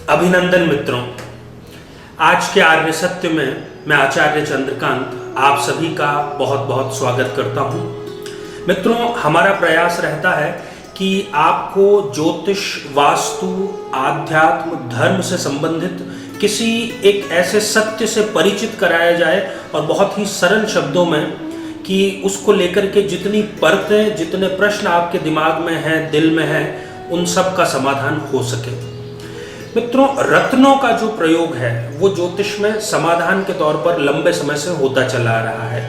अभिनंदन मित्रों, आज के आर्य सत्य में मैं आचार्य चंद्रकांत आप सभी का बहुत बहुत स्वागत करता हूं। मित्रों, हमारा प्रयास रहता है कि आपको ज्योतिष, वास्तु, आध्यात्म, धर्म से संबंधित किसी एक ऐसे सत्य से परिचित कराया जाए और बहुत ही सरल शब्दों में कि उसको लेकर के जितनी परतें, जितने प्रश्न आपके दिमाग में हैं, दिल में हैं, उन सब का समाधान हो सके। मित्रों, रत्नों का जो प्रयोग है वो ज्योतिष में समाधान के तौर पर लंबे समय से होता चला आ रहा है।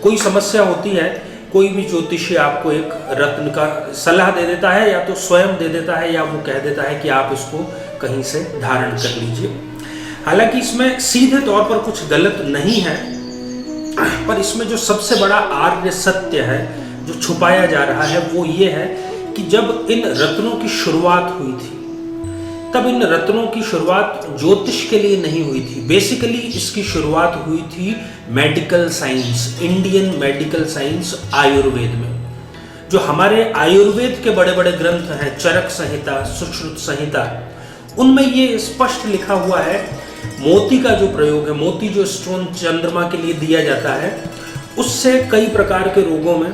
कोई समस्या होती है, कोई भी ज्योतिषी आपको एक रत्न का सलाह दे देता है, या तो स्वयं दे देता है या वो कह देता है कि आप इसको कहीं से धारण कर लीजिए। हालांकि इसमें सीधे तौर पर कुछ गलत नहीं है, पर इसमें जो सबसे बड़ा आर्य सत्य है जो छुपाया जा रहा है वो ये है कि जब इन रत्नों की शुरुआत हुई थी तब इन रत्नों की शुरुआत ज्योतिष के लिए नहीं हुई थी। बेसिकली इसकी शुरुआत हुई थी medical science, Indian medical science, Ayurveda में। जो हमारे आयुर्वेद के बड़े बड़े ग्रंथ हैं, चरक संहिता, सुश्रुत संहिता, उनमें ये स्पष्ट लिखा हुआ है मोती का जो प्रयोग है, मोती जो स्टोन चंद्रमा के लिए दिया जाता है, उससे कई प्रकार के रोगों में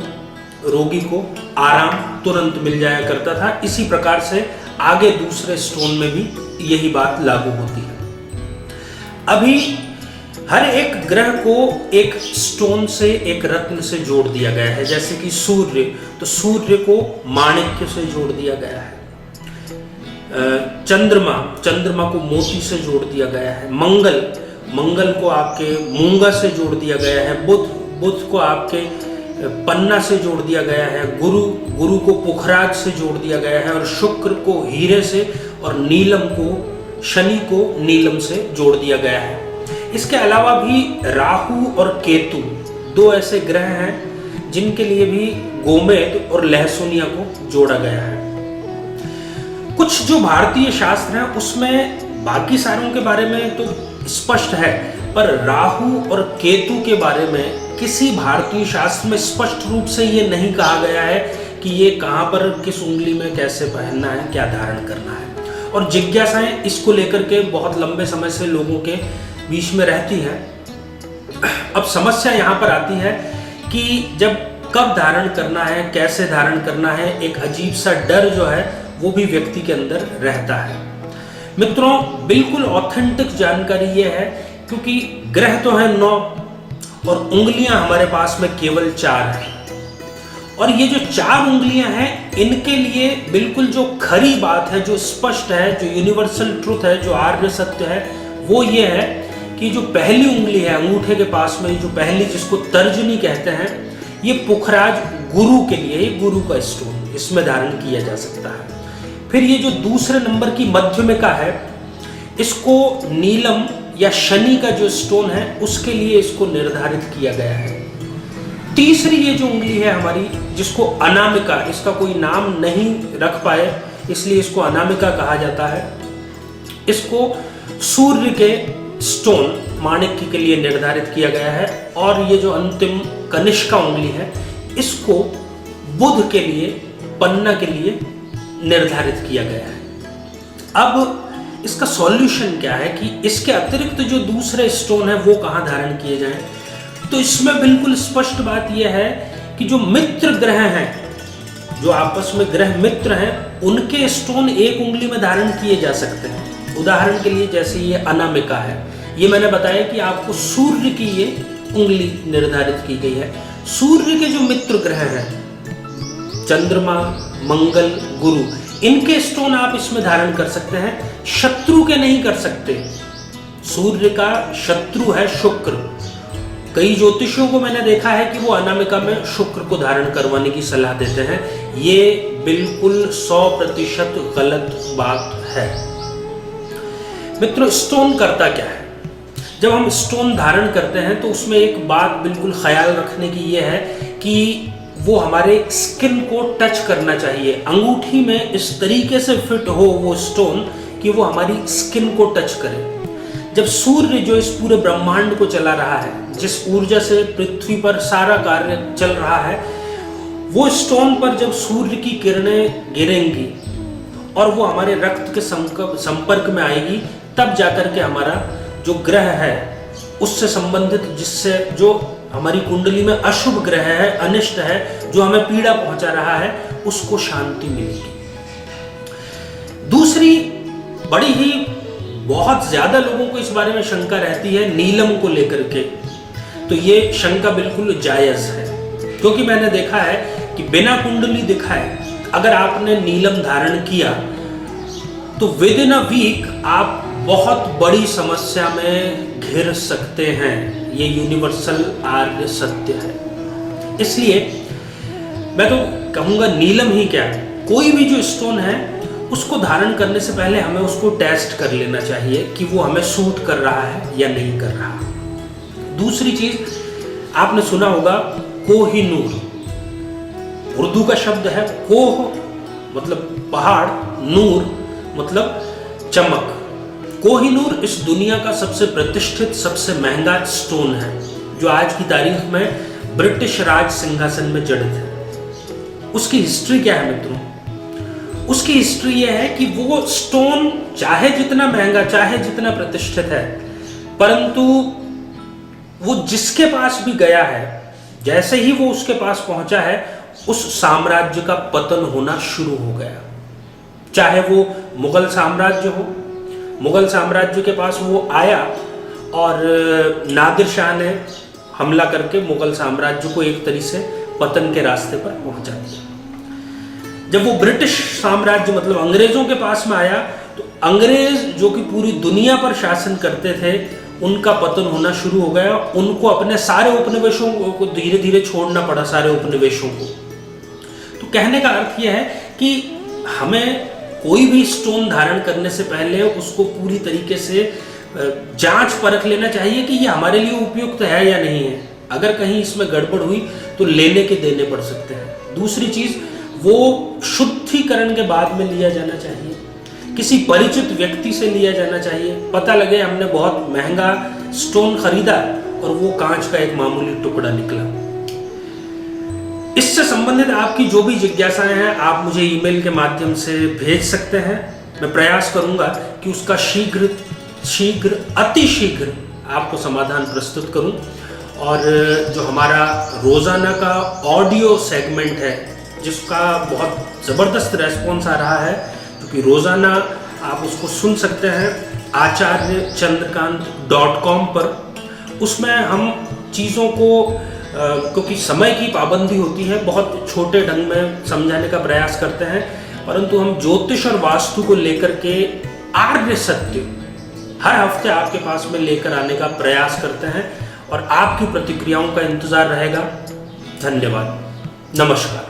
रोगी को आराम तुरंत मिल जाया करता था। इसी प्रकार से आगे दूसरे स्टोन में भी यही बात लागू होती है। अभी हर एक ग्रह को एक स्टोन से, एक रत्न से जोड़ दिया गया है। जैसे कि सूर्य, तो सूर्य को माणिक्य से जोड़ दिया गया है। चंद्रमा को मोती से जोड़ दिया गया है। मंगल को आपके मूंगा से जोड़ दिया गया है। बुध को आपके पन्ना से जोड़ दिया गया है। गुरु को पुखराज से जोड़ दिया गया है, और शुक्र को हीरे से, और शनि को नीलम से जोड़ दिया गया है। इसके अलावा भी राहु और केतु दो ऐसे ग्रह हैं जिनके लिए भी गोमेद और लहसुनिया को जोड़ा गया है। कुछ जो भारतीय शास्त्र हैं उसमें बाकी सारों के बारे में तो स्पष्ट है, पर राहु और केतु के बारे में किसी भारतीय शास्त्र में स्पष्ट रूप से ये नहीं कहा गया है कि ये कहाँ पर, किस उंगली में कैसे पहनना है, क्या धारण करना है। और जिज्ञासाएं इसको लेकर के बहुत लंबे समय से लोगों के बीच में रहती है। अब समस्या यहाँ पर आती है कि जब कब धारण करना है, कैसे धारण करना है, एक अजीब सा डर जो है वो भी व्यक्ति के अंदर रहता है। मित्रों, बिल्कुल ऑथेंटिक जानकारी ये है, क्योंकि ग्रह तो है 9 और उंगलियां हमारे पास में केवल 4 हैं। और ये जो 4 उंगलियां हैं, इनके लिए बिल्कुल जो खरी बात है, जो स्पष्ट है, जो यूनिवर्सल ट्रुथ है, जो आर्य सत्य है, वो ये है कि जो पहली उंगली है अंगूठे के पास में, जो पहली, जिसको तर्जनी कहते हैं, ये पुखराज गुरु के लिए, ये गुरु का स्टोन, इसमें धारण किया जा सकता है। फिर ये जो दूसरे नंबर की मध्यमिका है, इसको नीलम या शनि का जो स्टोन है उसके लिए इसको निर्धारित किया गया है। तीसरी ये जो उंगली है हमारी, जिसको अनामिका, इसका कोई नाम नहीं रख पाए इसलिए इसको अनामिका कहा जाता है, इसको सूर्य के स्टोन माणिक्य के लिए निर्धारित किया गया है। और ये जो अंतिम कनिष्का उंगली है, इसको बुध के लिए, पन्ना के लिए निर्धारित किया गया है। अब इसका सॉल्यूशन क्या है कि इसके अतिरिक्त जो दूसरे स्टोन है वो कहाँ धारण किए जाएं? तो इसमें बिल्कुल स्पष्ट बात यह है कि जो मित्र ग्रह हैं, जो आपस में ग्रह मित्र हैं, उनके स्टोन एक उंगली में धारण किए जा सकते हैं। उदाहरण के लिए जैसे ये अनामिका है, ये मैंने बताया कि आपको सूर्य की ये उंगली निर्धारित की गई है। सूर्य के जो मित्र ग्रह हैं, चंद्रमा, मंगल, गुरु, इनके स्टोन आप इसमें धारण कर सकते हैं। शत्रु के नहीं कर सकते। सूर्य का शत्रु है शुक्र। कई ज्योतिषियों को मैंने देखा है कि वो अनामिका में शुक्र को धारण करवाने की सलाह देते हैं। ये बिल्कुल 100% गलत बात है। मित्रों, स्टोन करता क्या है? जब हम स्टोन धारण करते हैं तो उसमें एक बात बिल्कुल ख्याल रखने की ये है कि वो हमारे स्किन को टच करना चाहिए। अंगूठी में इस तरीके से फिट हो वो स्टोन कि वो हमारी स्किन को टच करे। जब सूर्य जो इस पूरे ब्रह्मांड को चला रहा है, जिस ऊर्जा से पृथ्वी पर सारा कार्य चल रहा है, वो स्टोन पर जब सूर्य की किरणें गिरेंगी और वो हमारे रक्त के संपर्क में आएगी, तब जाकर के हमारा जो ग्रह है उससे संबंधित, जिससे जो हमारी कुंडली में अशुभ ग्रह है, अनिष्ट है, जो हमें पीड़ा पहुंचा रहा है, उसको शांति मिलेगी। दूसरी बड़ी ही बहुत ज्यादा लोगों को इस बारे में शंका रहती है नीलम को लेकर के, तो ये शंका बिल्कुल जायज है, क्योंकि मैंने देखा है कि बिना कुंडली दिखाए अगर आपने नीलम धारण किया तो विद इन अ वीक आप बहुत बड़ी समस्या में घिर सकते हैं। ये यूनिवर्सल आर्य सत्य है। इसलिए मैं तो कहूँगा नीलम ही क्या, कोई भी जो स्टोन है उसको धारण करने से पहले हमें उसको टेस्ट कर लेना चाहिए कि वो हमें सूट कर रहा है या नहीं कर रहा। दूसरी चीज, आपने सुना होगा कोहिनूर, उर्दू का शब्द है। कोह मतलब पहाड़, नूर मतलब चमक। कोहिनूर इस दुनिया का सबसे प्रतिष्ठित, सबसे महंगा स्टोन है, जो आज की तारीख में ब्रिटिश राज सिंहासन में जड़ित है। उसकी हिस्ट्री क्या है मित्रों? उसकी हिस्ट्री यह है कि वो स्टोन चाहे जितना महंगा, चाहे जितना प्रतिष्ठित है, परंतु वो जिसके पास भी गया है, जैसे ही वो उसके पास पहुंचा है, उस साम्राज्य का पतन होना शुरू हो गया। चाहे वो मुगल साम्राज्य हो, मुगल साम्राज्य के पास वो आया और नादिर शाह ने हमला करके मुगल साम्राज्य को एक तरीके से पतन के रास्ते पर पहुंचा दिया। जब वो ब्रिटिश साम्राज्य मतलब अंग्रेजों के पास में आया, तो अंग्रेज जो कि पूरी दुनिया पर शासन करते थे, उनका पतन होना शुरू हो गया। उनको अपने सारे उपनिवेशों को धीरे धीरे छोड़ना पड़ा, सारे उपनिवेशों को। तो कहने का अर्थ यह है कि हमें कोई भी स्टोन धारण करने से पहले उसको पूरी तरीके से जांच परख लेना चाहिए कि ये हमारे लिए उपयुक्त है या नहीं है। अगर कहीं इसमें गड़बड़ हुई तो लेने के देने पड़ सकते हैं। दूसरी चीज, वो शुद्धिकरण के बाद में लिया जाना चाहिए, किसी परिचित व्यक्ति से लिया जाना चाहिए। पता लगे हमने बहुत महंगा स्टोन खरीदा और वो कांच का एक मामूली टुकड़ा निकला। इससे संबंधित आपकी जो भी जिज्ञासाएं हैं, आप मुझे ईमेल के माध्यम से भेज सकते हैं। मैं प्रयास करूंगा कि उसका शीघ्र अतिशीघ्र आपको समाधान प्रस्तुत करूं। और जो हमारा रोजाना का ऑडियो सेगमेंट है, जिसका बहुत ज़बरदस्त रेस्पॉन्स आ रहा है, क्योंकि रोज़ाना आप उसको सुन सकते हैं acharyachandrakant.com पर। उसमें हम चीज़ों को क्योंकि समय की पाबंदी होती है, बहुत छोटे ढंग में समझाने का प्रयास करते हैं, परंतु हम ज्योतिष और वास्तु को लेकर के आर्य सत्य हर हफ्ते आपके पास में लेकर आने का प्रयास करते हैं, और आपकी प्रतिक्रियाओं का इंतज़ार रहेगा। धन्यवाद, नमस्कार।